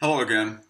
Hello again.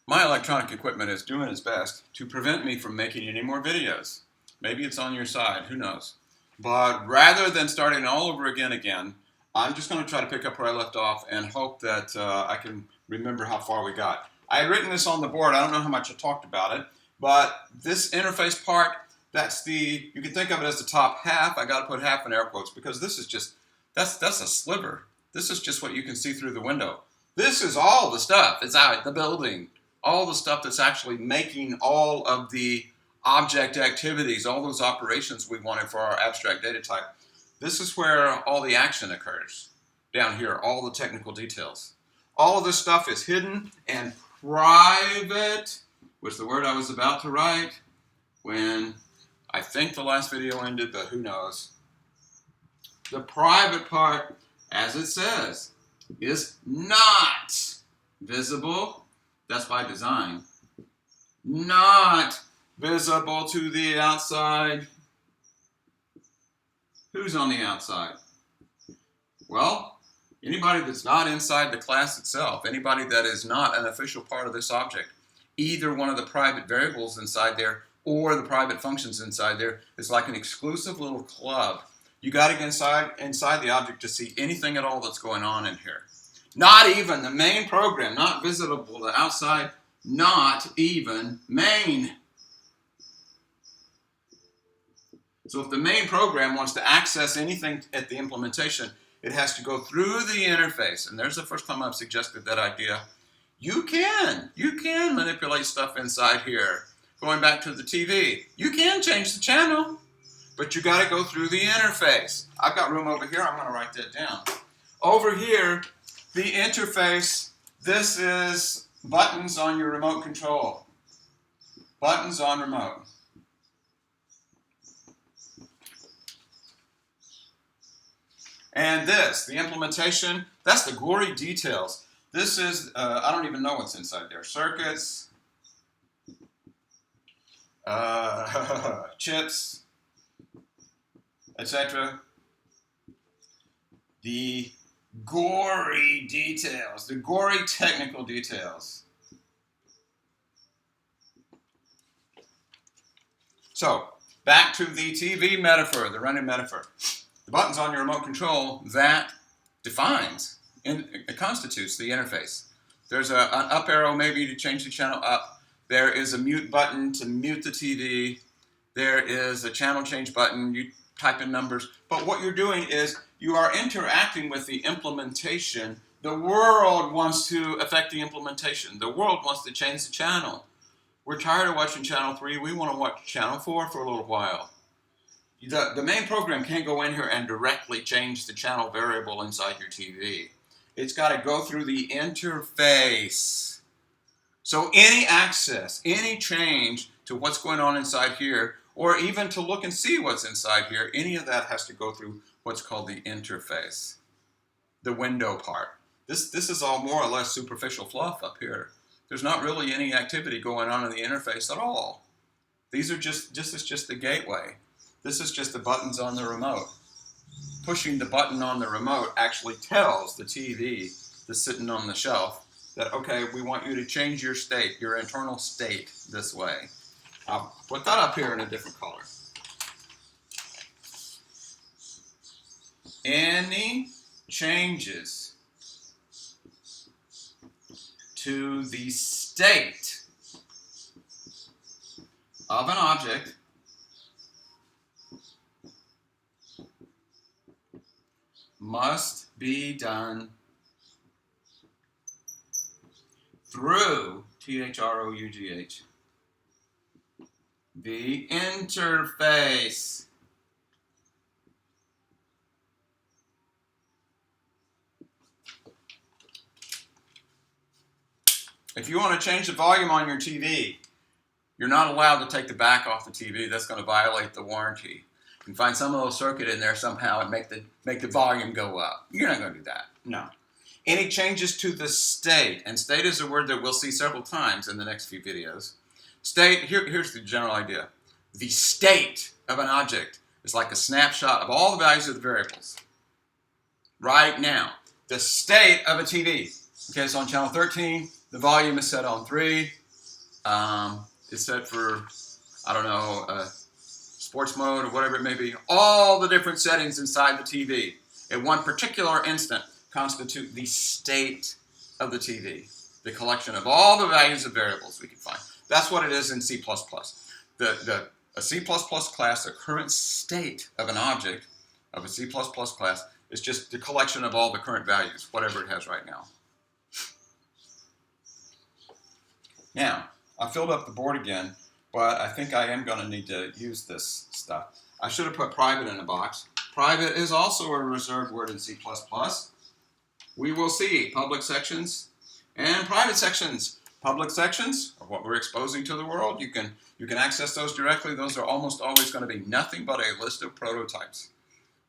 My electronic equipment is doing its best to prevent me from making any more videos. Maybe it's on your side, who knows. But rather than starting all over again, I'm just going to try to pick up where I left off and hope that I can remember how far we got. I had written this on the board. I don't know how much I talked about it, but this interface part, you can think of it as the top half. I got to put half in air quotes because this is just, that's a sliver. This is just what you can see through the window. This is all the stuff that's out the building, all the stuff that's actually making all of the object activities, all those operations we wanted for our abstract data type. This is where all the action occurs, down here, all the technical details. All of this stuff is hidden and private, which is the word I was about to write when I think the last video ended, but who knows. The private part, as it says, is not visible. That's by design. Not visible to the outside. Who's on the outside? Well, anybody that's not inside the class itself, anybody that is not an official part of this object, either one of the private variables inside there or the private functions inside there is like an exclusive little club. You got to get inside the object to see anything at all that's going on in here. Not even the main program, not visible to outside, not even main. So if the main program wants to access anything at the implementation, it has to go through the interface. And there's the first time I've suggested that idea. You can manipulate stuff inside here. Going back to the TV, you can change the channel, but you got to go through the interface. I've got room over here. I'm going to write that down. Over here, the interface, this is buttons on your remote control. Buttons on remote. And this, the implementation, that's the gory details. This is, I don't even know what's inside there. Circuits, chips, etc. The gory details, the gory technical details. So, back to the TV metaphor, the running metaphor. The buttons on your remote control, that defines, it constitutes the interface. There's an up arrow maybe to change the channel up. There is a mute button to mute the TV. There is a channel change button. You type in numbers. But what you're doing is you are interacting with the implementation. The world wants to affect the implementation. The world wants to change the channel. We're tired of watching channel 3. We want to watch channel 4 for a little while. The main program can't go in here and directly change the channel variable inside your TV. It's got to go through the interface. So any access, any change to what's going on inside here, or even to look and see what's inside here, any of that has to go through what's called the interface, the window part. This is all more or less superficial fluff up here. There's not really any activity going on in the interface at all. This is just the gateway. This is just the buttons on the remote. Pushing the button on the remote actually tells the TV that's sitting on the shelf that, okay, we want you to change your state, your internal state this way. I'll put that up here in a different color. Any changes to the state of an object must be done through THROUGH, the interface. If you want to change the volume on your TV, you're not allowed to take the back off the TV. That's going to violate the warranty. You can find some little circuit in there somehow and make the volume go up. You're not going to do that. No. Any changes to the state, and state is a word that we'll see several times in the next few videos. State, here's the general idea. The state of an object is like a snapshot of all the values of the variables. Right now, the state of a TV. Okay, so on channel 13, The volume is set on 3. It's set for, I don't know, sports mode or whatever it may be. All the different settings inside the TV at one particular instant constitute the state of the TV, the collection of all the values of variables we can find. That's what it is in C++. A C++ class, the current state of an object of a C++ class, is just the collection of all the current values, whatever it has right now. Now, I filled up the board again, but I think I am going to need to use this stuff. I should have put private in a box. Private is also a reserved word in C++. We will see public sections and private sections. Public sections are what we're exposing to the world. You can access those directly. Those are almost always going to be nothing but a list of prototypes.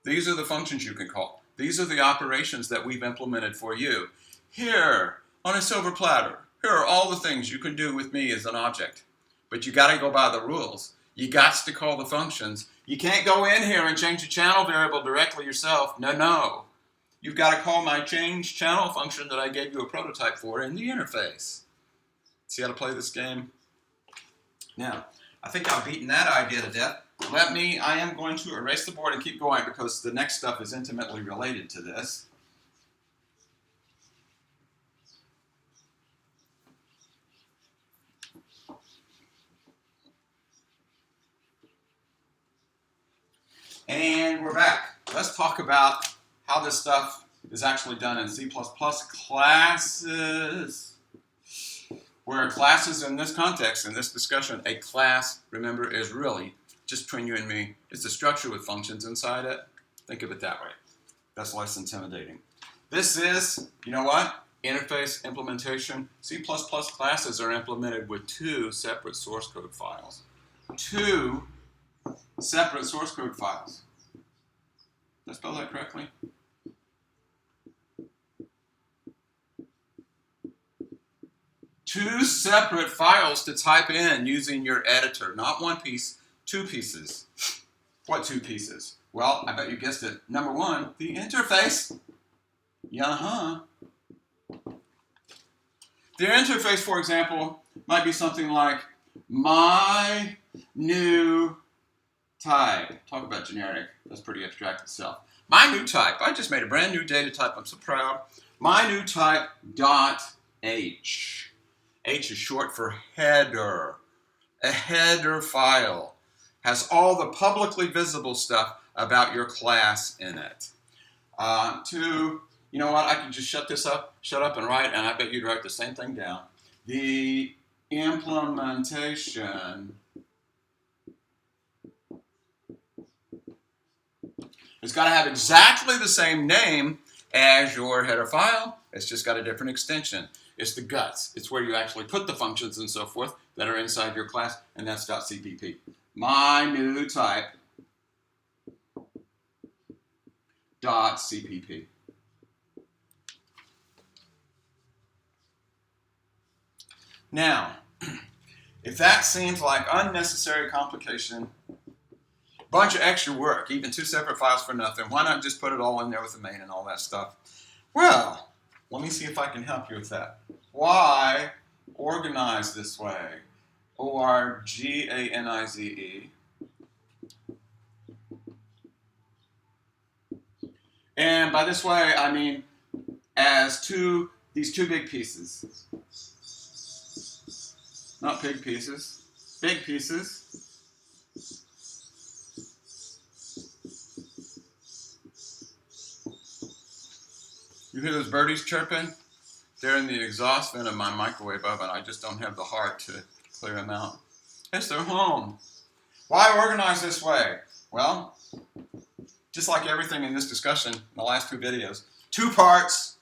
These are the functions you can call. These are the operations that we've implemented for you. Here, on a silver platter, here are all the things you can do with me as an object. But you got to go by the rules. You got to call the functions. You can't go in here and change the channel variable directly yourself. No. You've got to call my change channel function that I gave you a prototype for in the interface. See how to play this game? Now, I think I've beaten that idea to death. I am going to erase the board and keep going because the next stuff is intimately related to this. And we're back. Let's talk about how this stuff is actually done in C++ classes. Where classes in this context, in this discussion, a class, remember, is really just between you and me. It's a structure with functions inside it. Think of it that way. That's less intimidating. This is, you know what? Interface implementation. C++ classes are implemented with 2 separate source code files. 2 separate source code files. Did I spell that correctly? Two separate files to type in using your editor. Not one piece, 2 pieces. What 2 pieces? Well, I bet you guessed it. Number 1, the interface. The interface, for example, might be something like my new type. Talk about generic. That's pretty abstract itself. My new type. I just made a brand new data type. I'm so proud. My new type dot H. H is short for header. A header file has all the publicly visible stuff about your class in it. You know what, I can just shut up and write, and I bet you'd write the same thing down. The implementation it's got to have exactly the same name as your header file. It's just got a different extension. It's the guts. It's where you actually put the functions and so forth that are inside your class, and that's .cpp. My new type .cpp. Now, if that seems like unnecessary complication, bunch of extra work, even 2 separate files for nothing, why not just put it all in there with the main and all that stuff? Well, let me see if I can help you with that. Why organize this way? ORGANIZE. And by this way, I mean as these two big pieces. Not pig pieces, big pieces. You hear those birdies chirping? They're in the exhaust vent of my microwave oven. I just don't have the heart to clear them out. It's their home. Why organize this way? Well, just like everything in this discussion, in the last 2 videos, 2 parts.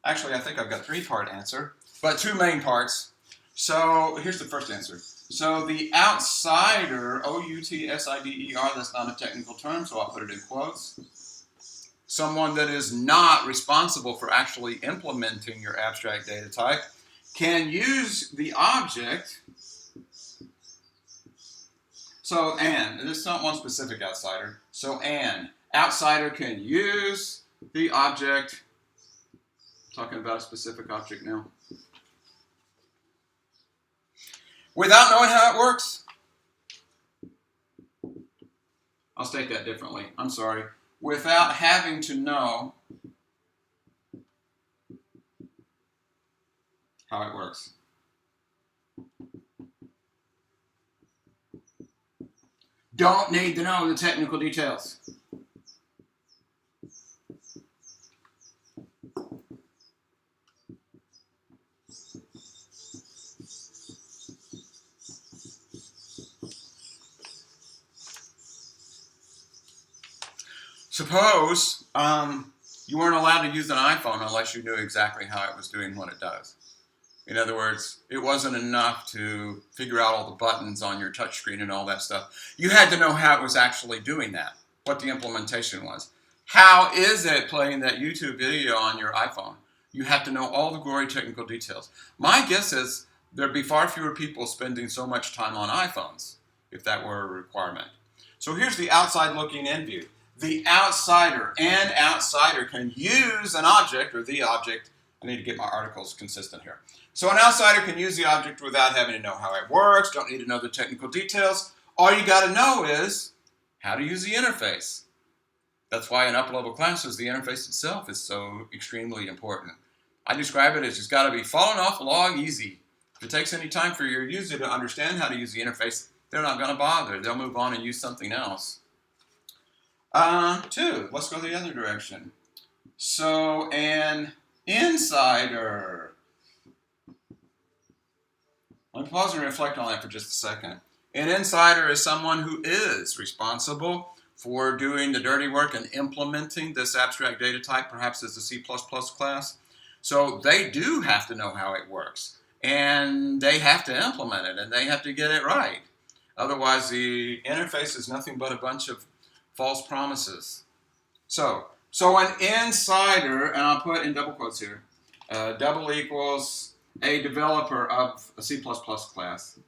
Actually, I think I've got 3-part answer, but 2 main parts. So here's the first answer. So the outsider, O-U-T-S-I-D-E-R, that's not a technical term, so I'll put it in quotes. Someone that is not responsible for actually implementing your abstract data type can use the object. So this is not one specific outsider. So an outsider can use the object. Talking about a specific object now. Without knowing how it works, I'll state that differently. I'm sorry. Without having to know how it works. Don't need to know the technical details. Suppose you weren't allowed to use an iPhone unless you knew exactly how it was doing what it does. In other words, it wasn't enough to figure out all the buttons on your touchscreen and all that stuff. You had to know how it was actually doing that, what the implementation was. How is it playing that YouTube video on your iPhone? You have to know all the gory technical details. My guess is there'd be far fewer people spending so much time on iPhones if that were a requirement. So here's the outside looking in view. The outsider can use an object or the object. I need to get my articles consistent here. So an outsider can use the object without having to know how it works, don't need to know the technical details. All you got to know is how to use the interface. That's why in upper-level classes, the interface itself is so extremely important. I describe it as it's got to be falling off the log easy. If it takes any time for your user to understand how to use the interface, they're not going to bother. They'll move on and use something else. 2, let's go the other direction. So an insider. Let me pause and reflect on that for just a second. An insider is someone who is responsible for doing the dirty work and implementing this abstract data type, perhaps as a C++ class. So they do have to know how it works, and they have to implement it, and they have to get it right. Otherwise, the interface is nothing but a bunch of false promises. So an insider, and I'll put in double quotes here, double equals a developer of a C++ class.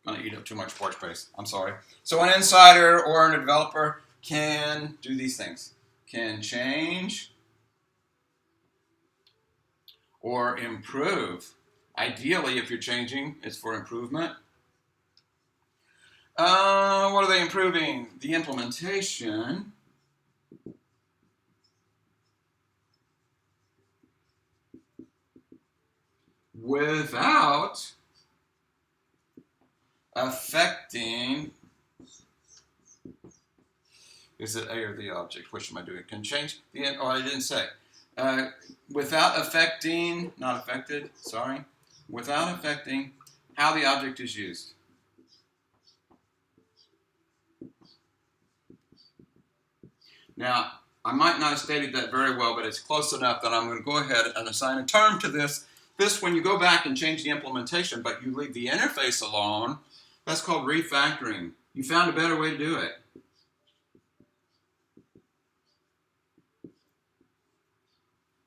I'm going to eat up too much board space. I'm sorry. So an insider or a developer can do these things. Can change or improve. Ideally, if you're changing, it's for improvement. What are they improving? The implementation. Without affecting, is it A or the object? Which am I doing? Can change the, I didn't say. Without affecting, not affected, sorry. Without affecting how the object is used. Now, I might not have stated that very well, but it's close enough that I'm going to go ahead and assign a term to this. This, when you go back and change the implementation, but you leave the interface alone, that's called refactoring. You found a better way to do it.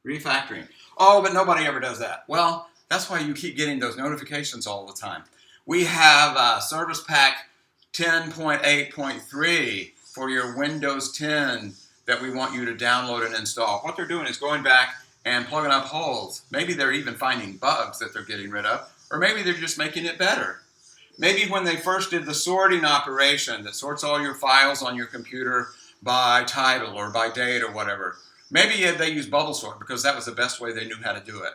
Refactoring. Oh, but nobody ever does that. Well, that's why you keep getting those notifications all the time. We have Service Pack 10.8.3 for your Windows 10 that we want you to download and install. What they're doing is going back and plugging up holes. Maybe they're even finding bugs that they're getting rid of, or maybe they're just making it better. Maybe when they first did the sorting operation that sorts all your files on your computer by title or by date or whatever, maybe they used bubble sort because that was the best way they knew how to do it.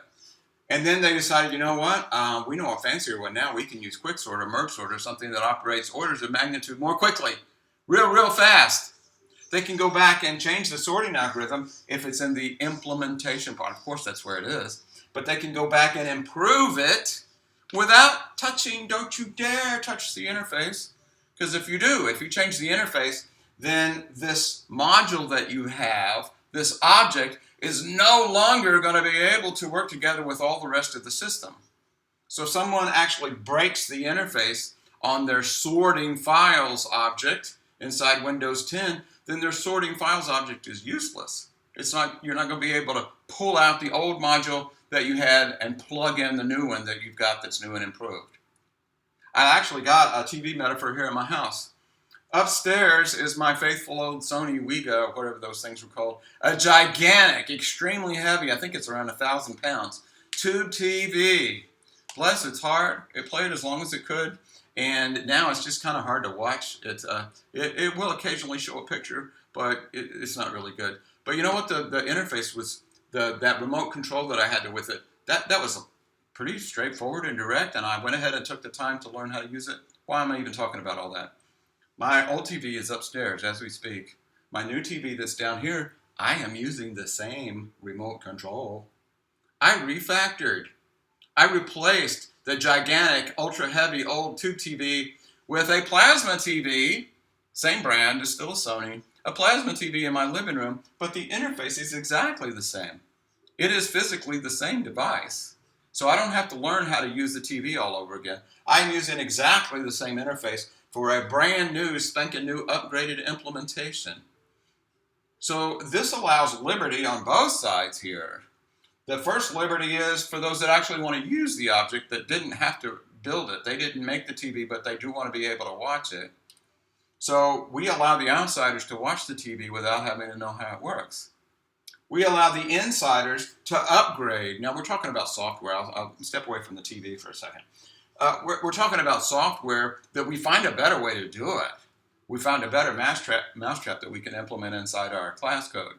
And then they decided, you know what, we know a fancier one now. We can use quicksort or merge sort or something that operates orders of magnitude more quickly, real fast. They can go back and change the sorting algorithm if it's in the implementation part. Of course, that's where it is. But they can go back and improve it without touching, don't you dare touch the interface. Because if you do, if you change the interface, then this module that you have, this object, is no longer going to be able to work together with all the rest of the system. So if someone actually breaks the interface on their sorting files object inside Windows 10, then their sorting files object is useless. You're not going to be able to pull out the old module that you had and plug in the new one that you've got that's new and improved. I actually got a TV metaphor here in my house. Upstairs is my faithful old Sony Wega, or whatever those things were called. A gigantic, extremely heavy, I think it's around 1,000 pounds, tube TV. Bless its heart, it played as long as it could, and now it's just kind of hard to watch. It will occasionally show a picture, but it's not really good. But you know what? The interface was, that remote control that I had with it, that was pretty straightforward and direct, and I went ahead and took the time to learn how to use it. Why am I even talking about all that? My old TV is upstairs as we speak. My new TV that's down here, I am using the same remote control. I refactored. I replaced the gigantic, ultra-heavy old tube TV with a plasma TV, same brand, is still a Sony, a plasma TV in my living room, but the interface is exactly the same. It is physically the same device. So I don't have to learn how to use the TV all over again. I'm using exactly the same interface for a brand new, spanking new, upgraded implementation. So this allows liberty on both sides here. The first liberty is for those that actually want to use the object that didn't have to build it. They didn't make the TV, but they do want to be able to watch it. So we allow the outsiders to watch the TV without having to know how it works. We allow the insiders to upgrade. Now we're talking about software. I'll step away from the TV for a second. We're talking about software that we find a better way to do it. We found a better mousetrap that we can implement inside our class code.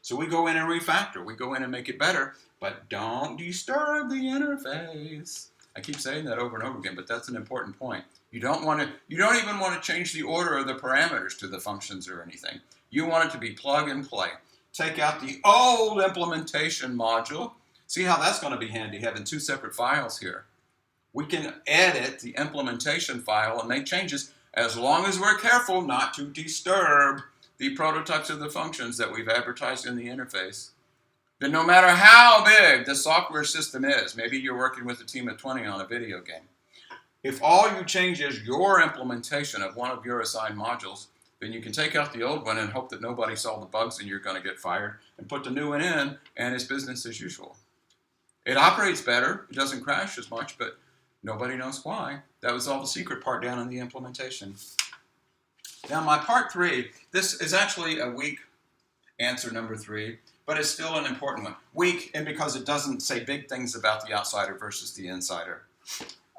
So we go in and refactor. We go in and make it better, but don't disturb the interface. I keep saying that over and over again, but that's an important point. You don't even want to change the order of the parameters to the functions or anything. You want it to be plug and play. Take out the old implementation module. See how that's going to be handy, having two separate files here. We can edit the implementation file and make changes as long as we're careful not to disturb the prototypes of the functions that we've advertised in the interface. Then no matter how big the software system is, maybe you're working with a team of 20 on a video game, if all you change is your implementation of one of your assigned modules, then you can take out the old one and hope that nobody saw the bugs and you're going to get fired, and put the new one in, and it's business as usual. It operates better, it doesn't crash as much, but nobody knows why. That was all the secret part down in the implementation. Now my part 3, this is actually a weak answer number 3, but it's still an important one. Weak, and because it doesn't say big things about the outsider versus the insider.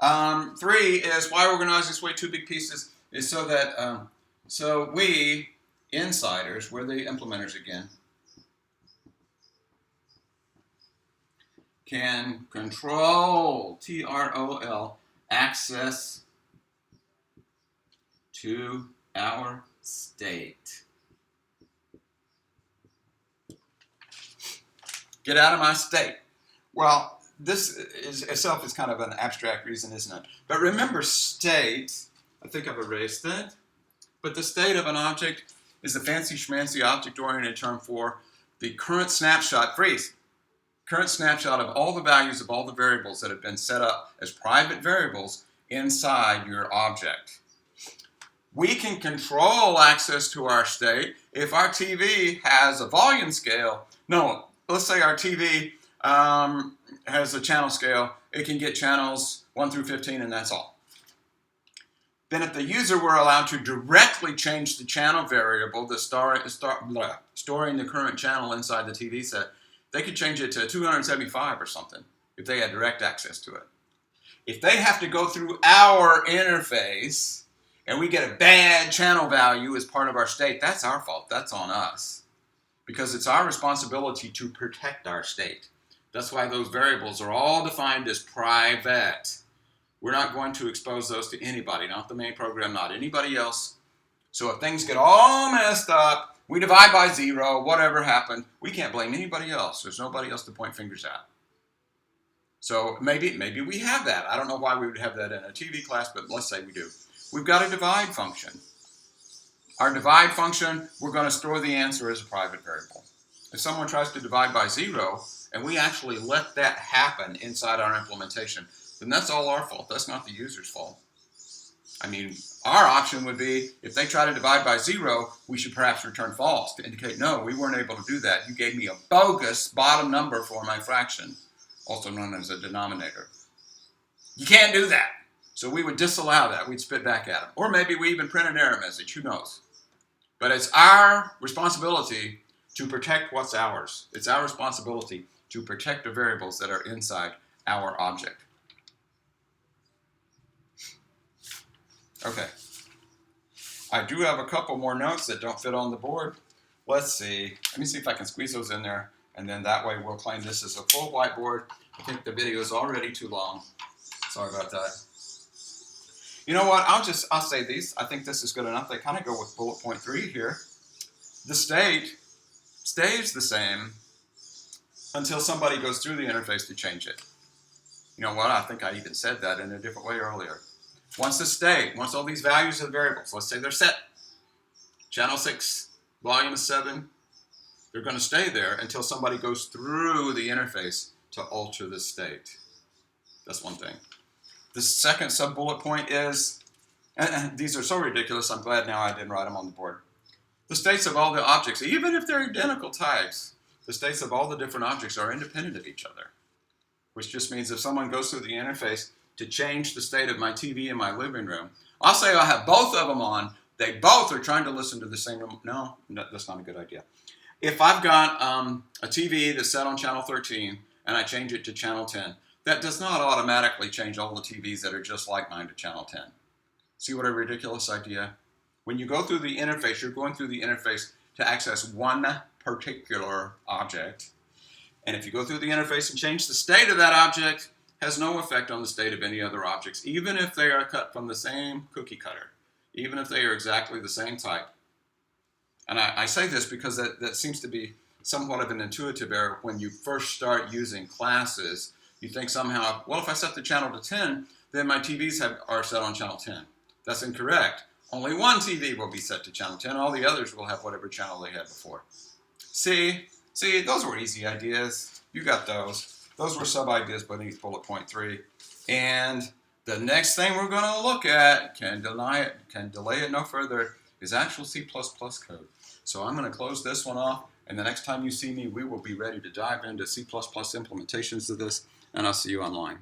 3 is why organize this way, 2 big pieces, is so that so we, insiders, we're the implementers again, can control, T-R-O-L, access to our state. Get out of my state. Well, this itself is kind of an abstract reason, isn't it? But remember, state, I think I've erased it, but the state of an object is the fancy schmancy object-oriented term for the current snapshot, freeze, current snapshot of all the values of all the variables that have been set up as private variables inside your object. We can control access to our state if our TV has a volume scale. No, let's say our TV has a channel scale. It can get channels 1 through 15, and that's all. Then if the user were allowed to directly change the channel variable, storing the current channel inside the TV set, they could change it to 275 or something if they had direct access to it. If they have to go through our interface and we get a bad channel value as part of our state, that's our fault. That's on us. Because it's our responsibility to protect our state. That's why those variables are all defined as private. We're not going to expose those to anybody, not the main program, not anybody else. So if things get all messed up, we divide by 0, whatever happened, we can't blame anybody else. There's nobody else to point fingers at. So maybe we have that. I don't know why we would have that in a TV class, but let's say we do. We've got a divide function. Our divide function, we're going to store the answer as a private variable. If someone tries to divide by 0, and we actually let that happen inside our implementation, then that's all our fault. That's not the user's fault. I mean, our option would be, if they try to divide by 0, we should perhaps return false to indicate, no, we weren't able to do that. You gave me a bogus bottom number for my fraction, also known as a denominator. You can't do that. So we would disallow that. We'd spit back at them. Or maybe we even print an error message. Who knows? But it's our responsibility to protect what's ours. It's our responsibility to protect the variables that are inside our object. Okay. I do have a couple more notes that don't fit on the board. Let's see. Let me see if I can squeeze those in there, and then that way we'll claim this as a full whiteboard. I think the video is already too long. Sorry about that. You know what? I'll say these. I think this is good enough. They kind of go with bullet point 3 here. The state stays the same until somebody goes through the interface to change it. You know what? I think I even said that in a different way earlier. Once all these values of the variables, let's say they're set, channel 6, volume 7, they're going to stay there until somebody goes through the interface to alter the state. That's one thing. The second sub-bullet point is, and these are so ridiculous, I'm glad now I didn't write them on the board. The states of all the objects, even if they're identical types, the states of all the different objects are independent of each other, which just means if someone goes through the interface to change the state of my TV in my living room, I'll say I have both of them on. They both are trying to listen to the same room. No, that's not a good idea. If I've got a TV that's set on channel 13 and I change it to channel 10, that does not automatically change all the TVs that are just like mine to channel 10. See what a ridiculous idea? When you go through the interface, you're going through the interface to access one particular object. And if you go through the interface and change the state of that object, it has no effect on the state of any other objects, even if they are cut from the same cookie cutter, even if they are exactly the same type. And I say this because that seems to be somewhat of an intuitive error when you first start using classes. You think somehow, well, if I set the channel to 10, then my TVs are set on channel 10. That's incorrect. Only one TV will be set to channel 10. All the others will have whatever channel they had before. See, those were easy ideas. You got those. Those were sub-ideas beneath bullet point 3. And the next thing we're going to look at, can delay it no further, is actual C++ code. So I'm going to close this one off, and the next time you see me, we will be ready to dive into C++ implementations of this, and I'll see you online.